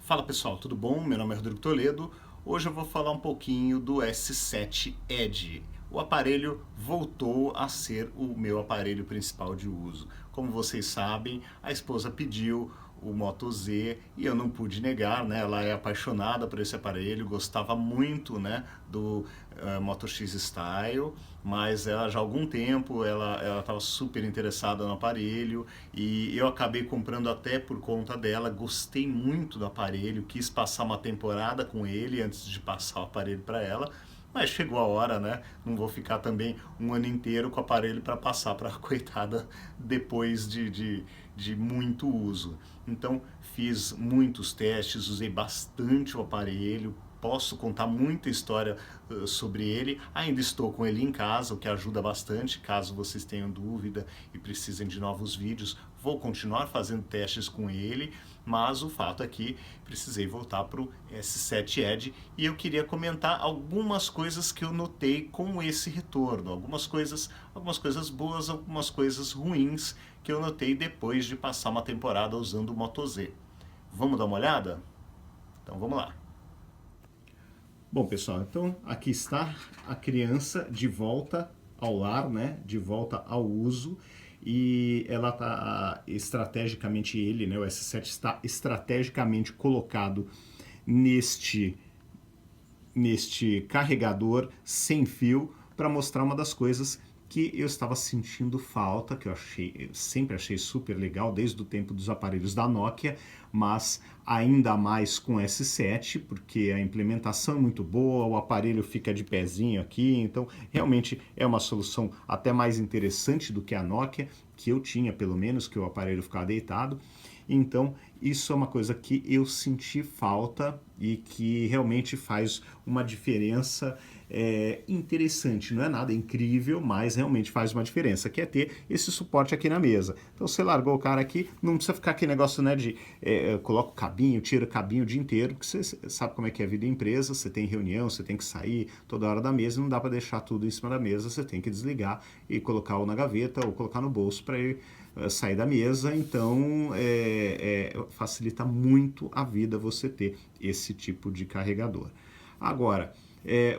Fala pessoal, tudo bom? Meu nome é Rodrigo Toledo. Hoje eu vou falar um pouquinho do S7 Edge. O aparelho voltou a ser o meu aparelho principal de uso. Como vocês sabem, a esposa pediu o Moto Z e eu não pude negar, né? Ela é apaixonada por esse aparelho, gostava muito, né, do Moto X Style, mas ela já há algum tempo ela estava super interessada no aparelho e eu acabei comprando até por conta dela. Gostei muito do aparelho, quis passar uma temporada com ele antes de passar o aparelho para ela. Mas chegou a hora, né? Não vou ficar também um ano inteiro com o aparelho para passar para a coitada depois de muito uso. Então fiz muitos testes, usei bastante o aparelho, posso contar muita história sobre ele. Ainda estou com ele em casa, o que ajuda bastante. Caso vocês tenham dúvida e precisem de novos vídeos, vou continuar fazendo testes com ele, mas o fato é que precisei voltar para o S7 Edge e eu queria comentar algumas coisas que eu notei com esse retorno, algumas coisas boas, algumas coisas ruins que eu notei depois de passar uma temporada usando o Moto Z. Vamos dar uma olhada? Então vamos lá. Bom, pessoal, então aqui está a criança de volta ao lar, né? De volta ao uso. E ela está estrategicamente, ele, né? O S7 está estrategicamente colocado neste carregador sem fio para mostrar uma das coisas que eu estava sentindo falta, que eu sempre achei super legal desde o tempo dos aparelhos da Nokia, mas ainda mais com S7, porque a implementação é muito boa, o aparelho fica de pezinho aqui, então realmente é uma solução até mais interessante do que a Nokia, que eu tinha pelo menos, que o aparelho ficava deitado. Então, isso é uma coisa que eu senti falta e que realmente faz uma diferença interessante. Não é nada incrível, mas realmente faz uma diferença, que é ter esse suporte aqui na mesa. Então, você largou o cara aqui, não precisa ficar aquele negócio, né, de coloca o cabinho, tira o cabinho o dia inteiro, porque você sabe como é que é a vida em empresa, você tem reunião, você tem que sair toda hora da mesa, não dá para deixar tudo em cima da mesa, você tem que desligar e colocar ou na gaveta ou colocar no bolso para ir sair da mesa. Então facilita muito a vida você ter esse tipo de carregador. Agora,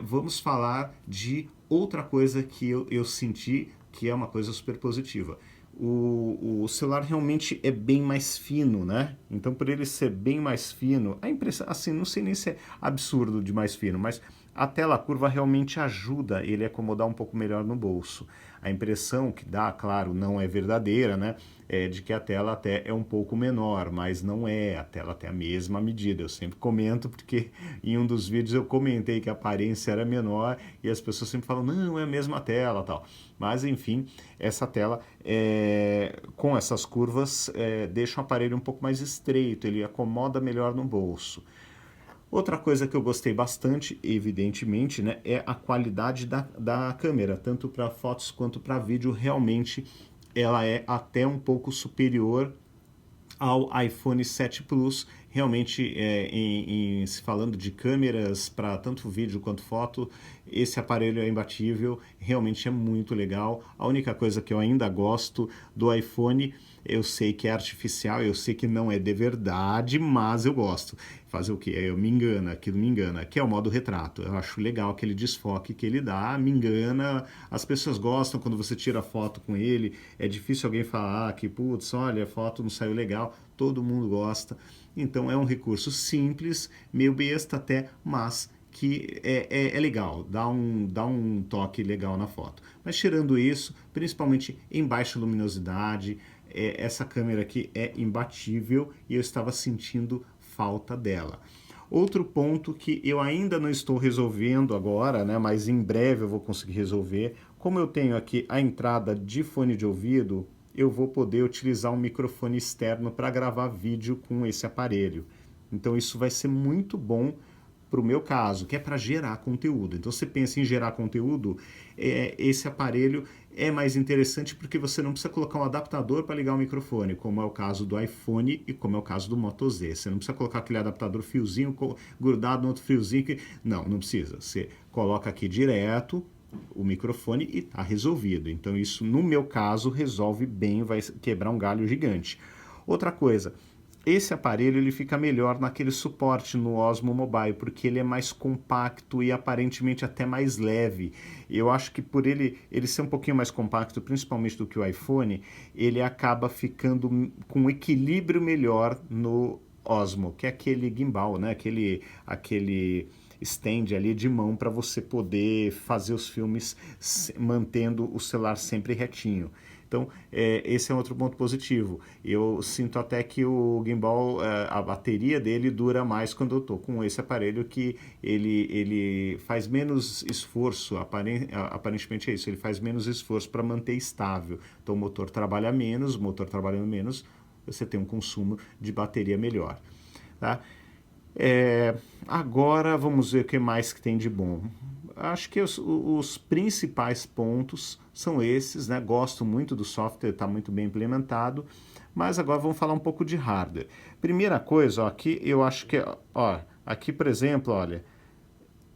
vamos falar de outra coisa que eu senti que é uma coisa super positiva. O celular realmente é bem mais fino, né? Então, por ele ser bem mais fino, a impressão, assim, não sei nem se é absurdo de mais fino, mas a tela curva realmente ajuda ele a acomodar um pouco melhor no bolso. A impressão que dá, claro, não é verdadeira, né? É de que a tela até é um pouco menor, mas não é, a tela tem a mesma medida. Eu sempre comento porque em um dos vídeos eu comentei que a aparência era menor e as pessoas sempre falam, não, é a mesma tela, tal. Mas enfim, essa tela com essas curvas deixa o aparelho um pouco mais estreito, ele acomoda melhor no bolso. Outra coisa que eu gostei bastante, evidentemente, né, é a qualidade da câmera, tanto para fotos quanto para vídeo. Realmente ela é até um pouco superior ao iPhone 7 Plus. Realmente, se falando de câmeras para tanto vídeo quanto foto, esse aparelho é imbatível, realmente é muito legal. A única coisa que eu ainda gosto do iPhone, eu sei que é artificial, eu sei que não é de verdade, mas eu gosto. Fazer o quê? Eu me engana, aquilo me engana, que é o modo retrato. Eu acho legal aquele desfoque que ele dá, me engana. As pessoas gostam quando você tira foto com ele. É difícil alguém falar que, putz, olha, a foto não saiu legal. Todo mundo gosta. Então é um recurso simples, meio besta até, mas que é legal, dá um toque legal na foto. Mas tirando isso, principalmente em baixa luminosidade, essa câmera aqui é imbatível e eu estava sentindo falta dela. Outro ponto que eu ainda não estou resolvendo agora, né, mas em breve eu vou conseguir resolver, como eu tenho aqui a entrada de fone de ouvido, eu vou poder utilizar um microfone externo para gravar vídeo com esse aparelho. Então isso vai ser muito bom para o meu caso, que é para gerar conteúdo. Então você pensa em gerar conteúdo, esse aparelho é mais interessante porque você não precisa colocar um adaptador para ligar o microfone, como é o caso do iPhone e como é o caso do Moto Z. Você não precisa colocar aquele adaptador fiozinho grudado no outro fiozinho. Não precisa. Você coloca aqui direto o microfone e está resolvido. Então isso, no meu caso, resolve bem, vai quebrar um galho gigante. Outra coisa, esse aparelho ele fica melhor naquele suporte no Osmo Mobile, porque ele é mais compacto e aparentemente até mais leve. Eu acho que por ele ser um pouquinho mais compacto, principalmente do que o iPhone, ele acaba ficando com um equilíbrio melhor no Osmo, que é aquele gimbal, né? Aquele stand ali de mão para você poder fazer os filmes mantendo o celular sempre retinho. Então, esse é outro ponto positivo. Eu sinto até que o gimbal, a bateria dele dura mais quando eu estou com esse aparelho, que ele faz menos esforço, aparentemente é isso, ele faz menos esforço para manter estável. Então, o motor trabalha menos, o motor trabalhando menos, você tem um consumo de bateria melhor. Tá? Agora vamos ver o que mais que tem de bom. Acho que os principais pontos são esses, né? Gosto muito do software, está muito bem implementado, mas agora vamos falar um pouco de hardware. Primeira coisa, ó, aqui eu acho que, ó, aqui por exemplo, olha,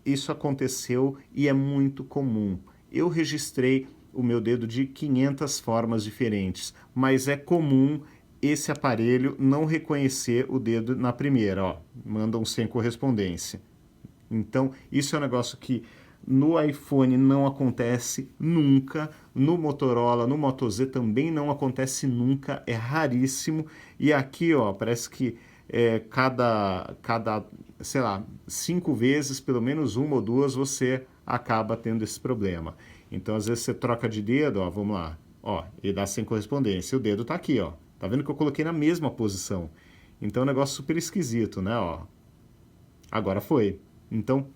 isso aconteceu e é muito comum. Eu registrei o meu dedo de 500 formas diferentes, mas é comum esse aparelho não reconhecer o dedo na primeira, ó, manda um sem correspondência. Então, isso é um negócio que no iPhone não acontece nunca, no Motorola, no Moto Z também não acontece nunca, é raríssimo. E aqui, ó, parece que sei lá, 5 vezes, pelo menos uma ou duas, você acaba tendo esse problema. Então, às vezes você troca de dedo, ó, vamos lá, ó, e dá sem correspondência. O dedo tá aqui, ó. Tá vendo que eu coloquei na mesma posição? Então, é um negócio super esquisito, né, ó. Agora foi. Então,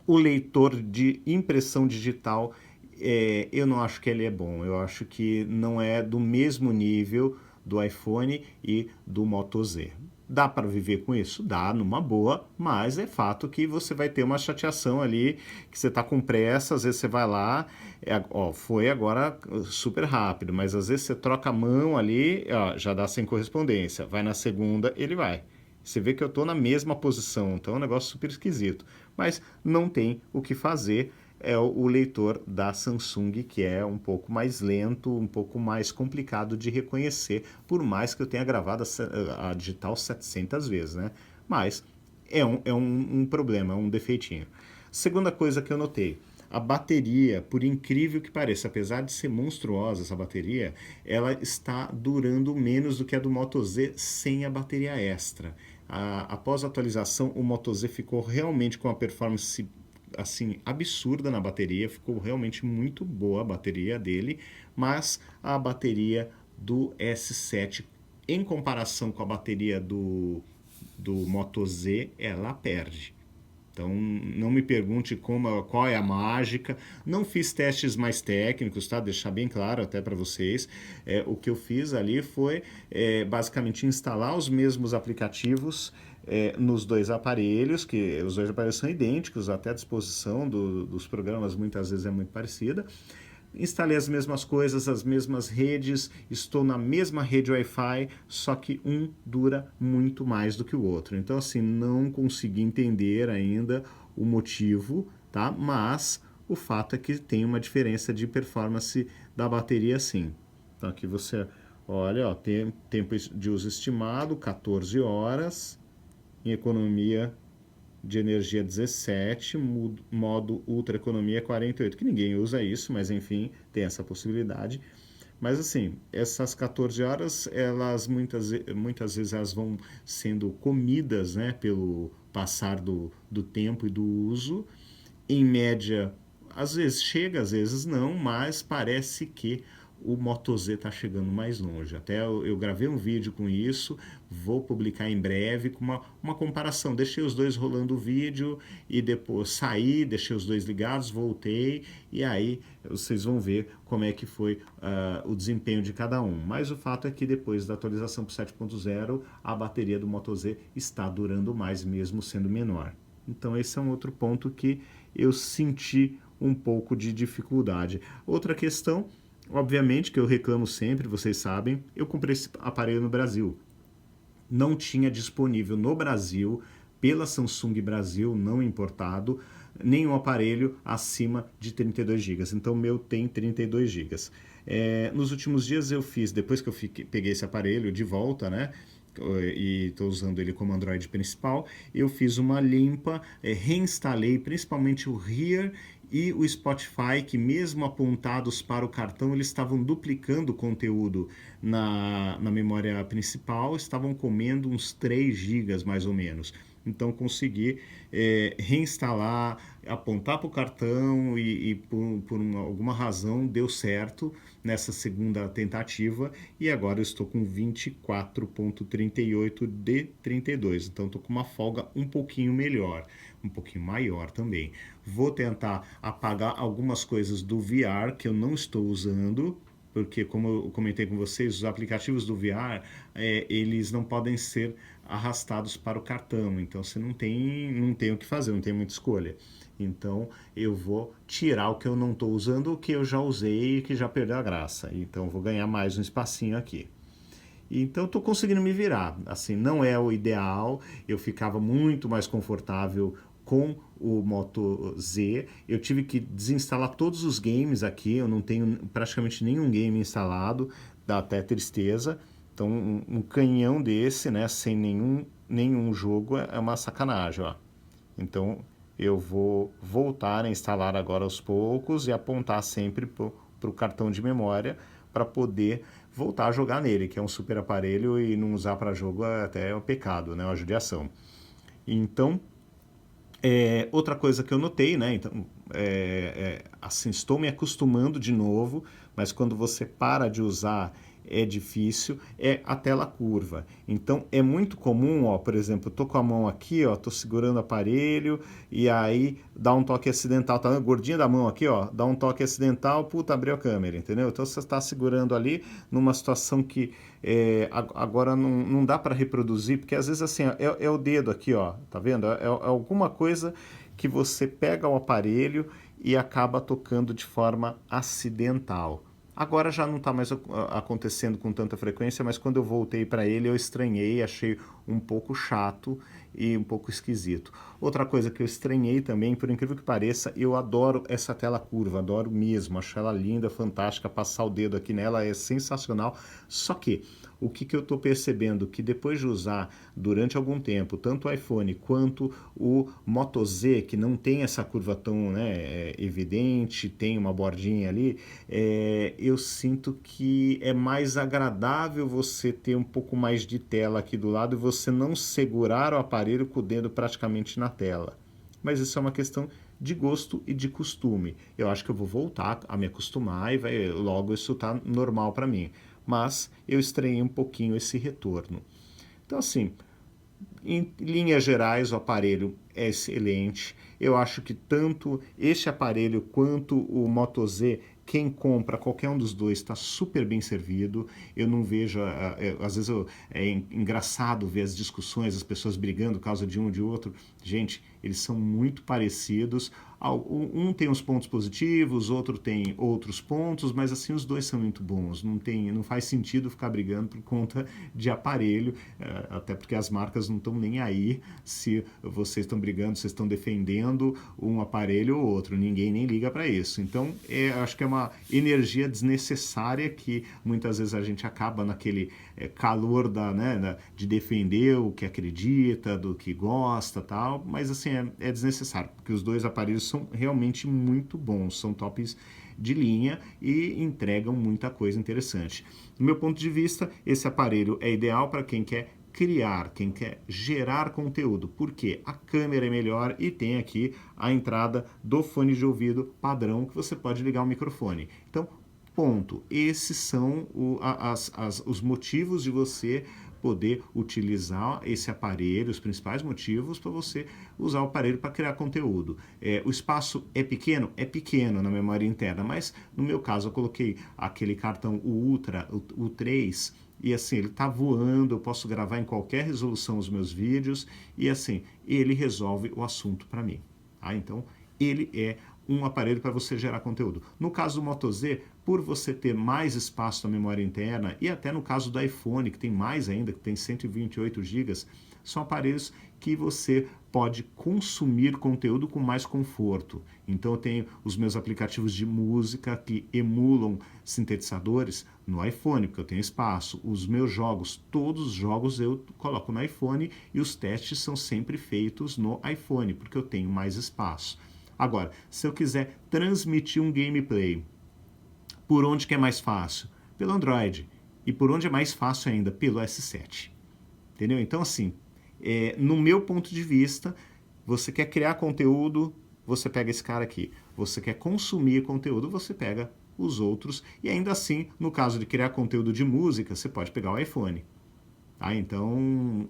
o leitor de impressão digital, eu não acho que ele é bom. Eu acho que não é do mesmo nível do iPhone e do Moto Z. Dá para viver com isso? Dá, numa boa, mas é fato que você vai ter uma chateação ali, que você está com pressa, às vezes você vai lá, ó, foi agora super rápido, mas às vezes você troca a mão ali, ó, já dá sem correspondência. Vai na segunda, ele vai. Você vê que eu estou na mesma posição, então é um negócio super esquisito. Mas não tem o que fazer, é o leitor da Samsung, que é um pouco mais lento, um pouco mais complicado de reconhecer, por mais que eu tenha gravado a digital 700 vezes, né? Mas é um problema, é um defeitinho. Segunda coisa que eu notei, a bateria, por incrível que pareça, apesar de ser monstruosa essa bateria, ela está durando menos do que a do Moto Z sem a bateria extra. Após a atualização, o Moto Z ficou realmente com uma performance assim absurda na bateria, ficou realmente muito boa a bateria dele, mas a bateria do S7 em comparação com a bateria do Moto Z, ela perde. Então, não me pergunte qual é a mágica. Não fiz testes mais técnicos, tá? Deixar bem claro até para vocês. O que eu fiz ali foi basicamente instalar os mesmos aplicativos nos dois aparelhos, que os dois aparelhos são idênticos, até a disposição dos programas muitas vezes é muito parecida. Instalei as mesmas coisas, as mesmas redes, estou na mesma rede Wi-Fi, só que um dura muito mais do que o outro. Então, assim, não consegui entender ainda o motivo, tá? Mas o fato é que tem uma diferença de performance da bateria, sim. Então, aqui você olha, ó, tem tempo de uso estimado, 14 horas, em economia de energia 17, modo ultra economia 48, que ninguém usa isso, mas enfim, tem essa possibilidade. Mas assim, essas 14 horas, elas muitas vezes elas vão sendo comidas, né, pelo passar do tempo e do uso. Em média, às vezes chega, às vezes não, mas parece que o Moto Z está chegando mais longe. Até eu gravei um vídeo com isso, vou publicar em breve com uma comparação. Deixei os dois rolando o vídeo e depois saí, deixei os dois ligados, voltei e aí vocês vão ver como é que foi o desempenho de cada um. Mas o fato é que depois da atualização para o 7.0, a bateria do Moto Z está durando mais, mesmo sendo menor. Então esse é um outro ponto que eu senti um pouco de dificuldade. Outra questão, obviamente, que eu reclamo sempre, vocês sabem, eu comprei esse aparelho no Brasil. Não tinha disponível no Brasil, pela Samsung Brasil, não importado, nenhum aparelho acima de 32 GB. Então o meu tem 32 GB. Nos últimos dias eu fiz, depois que eu peguei esse aparelho de volta, né? E estou usando ele como Android principal, eu fiz uma limpa, reinstalei principalmente o Here e o Spotify, que mesmo apontados para o cartão, eles estavam duplicando o conteúdo na memória principal, estavam comendo uns 3 gigas mais ou menos. Então consegui reinstalar, apontar para o cartão e por alguma razão deu certo nessa segunda tentativa e agora eu estou com 24,38 de 32. Então estou com uma folga um pouquinho melhor, um pouquinho maior também. Vou tentar apagar algumas coisas do VR que eu não estou usando, porque como eu comentei com vocês, os aplicativos do VR, eles não podem ser arrastados para o cartão, então você não tem o que fazer, não tem muita escolha. Então eu vou tirar o que eu não estou usando, o que eu já usei e que já perdeu a graça. Então vou ganhar mais um espacinho aqui. Então estou conseguindo me virar. Assim, não é o ideal, eu ficava muito mais confortável com o Moto Z. Eu tive que desinstalar todos os games aqui, eu não tenho praticamente nenhum game instalado, dá até tristeza. Então um canhão desse, né, sem nenhum jogo é uma sacanagem, ó. Então eu vou voltar a instalar agora aos poucos e apontar sempre para o cartão de memória para poder voltar a jogar nele, que é um super aparelho e não usar para jogo é até um pecado, né, uma judiação. Então, outra coisa que eu notei, né, então, assim, estou me acostumando de novo, mas quando você para de usar é difícil, é a tela curva. Então é muito comum, ó, por exemplo, eu tô com a mão aqui, ó, tô segurando o aparelho e aí dá um toque acidental, tá vendo? Gordinha da mão aqui, ó, dá um toque acidental, puta, abriu a câmera, entendeu? Então você está segurando ali numa situação que agora não dá para reproduzir, porque às vezes assim, ó, é o dedo aqui, ó, tá vendo? É alguma coisa que você pega o aparelho e acaba tocando de forma acidental. Agora já não está mais acontecendo com tanta frequência, mas quando eu voltei para ele eu estranhei, achei um pouco chato e um pouco esquisito. Outra coisa que eu estranhei também, por incrível que pareça, eu adoro essa tela curva, adoro mesmo, acho ela linda, fantástica, passar o dedo aqui nela é sensacional. Só que o que eu estou percebendo que depois de usar durante algum tempo, tanto o iPhone quanto o Moto Z, que não tem essa curva tão, né, evidente, tem uma bordinha ali, eu sinto que é mais agradável você ter um pouco mais de tela aqui do lado e você não segurar o aparelho com o dedo praticamente na tela. Mas isso é uma questão de gosto e de costume. Eu acho que eu vou voltar a me acostumar e logo isso tá normal para mim. Mas eu estranhei um pouquinho esse retorno. Então, assim, em linhas gerais, o aparelho é excelente. Eu acho que tanto este aparelho quanto o Moto Z, quem compra qualquer um dos dois está super bem servido. Eu não vejo, às vezes é engraçado ver as discussões, as pessoas brigando por causa de um e de outro. Gente, eles são muito parecidos. Um tem uns pontos positivos, outro tem outros pontos, mas assim os dois são muito bons. Não faz sentido ficar brigando por conta de aparelho, até porque as marcas não estão nem aí se vocês estão brigando, vocês estão defendendo um aparelho ou outro. Ninguém nem liga para isso. Então, acho que é uma energia desnecessária que muitas vezes a gente acaba naquele calor de defender o que acredita, do que gosta, tal. Mas assim é desnecessário, porque os dois aparelhos são realmente muito bons, são tops de linha e entregam muita coisa interessante. Do meu ponto de vista, esse aparelho é ideal para quem quer criar, quem quer gerar conteúdo, porque a câmera é melhor e tem aqui a entrada do fone de ouvido padrão que você pode ligar o microfone. Então, ponto. Esses são os motivos de você poder utilizar esse aparelho, os principais motivos para você usar o aparelho para criar conteúdo. O espaço é pequeno? É pequeno na memória interna, mas no meu caso eu coloquei aquele cartão, o Ultra, o 3, e assim, ele está voando, eu posso gravar em qualquer resolução os meus vídeos, e assim, ele resolve o assunto para mim. Tá? Então, ele é um aparelho para você gerar conteúdo. No caso do Moto Z, por você ter mais espaço na memória interna, e até no caso do iPhone, que tem mais ainda, que tem 128 GB, são aparelhos que você pode consumir conteúdo com mais conforto. Então eu tenho os meus aplicativos de música que emulam sintetizadores no iPhone, porque eu tenho espaço. Os meus jogos, todos os jogos eu coloco no iPhone e os testes são sempre feitos no iPhone, porque eu tenho mais espaço. Agora, se eu quiser transmitir um gameplay, por onde que é mais fácil? Pelo Android. E por onde é mais fácil ainda? Pelo S7. Entendeu? Então, assim, no meu ponto de vista, você quer criar conteúdo, você pega esse cara aqui. Você quer consumir conteúdo, você pega os outros. E ainda assim, no caso de criar conteúdo de música, você pode pegar o iPhone. Tá? Então,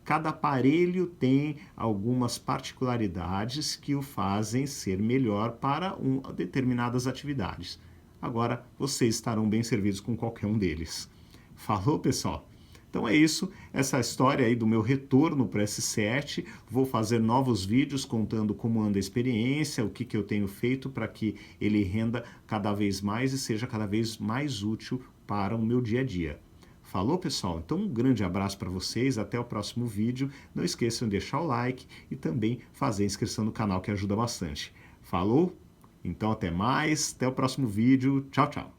cada aparelho tem algumas particularidades que o fazem ser melhor para determinadas atividades. Agora, vocês estarão bem servidos com qualquer um deles. Falou, pessoal? Então é isso, essa história aí do meu retorno para S7. Vou fazer novos vídeos contando como anda a experiência, o que eu tenho feito para que ele renda cada vez mais e seja cada vez mais útil para o meu dia a dia. Falou, pessoal? Então um grande abraço para vocês, até o próximo vídeo. Não esqueçam de deixar o like e também fazer a inscrição no canal, que ajuda bastante. Falou? Então até mais, até o próximo vídeo. Tchau, tchau.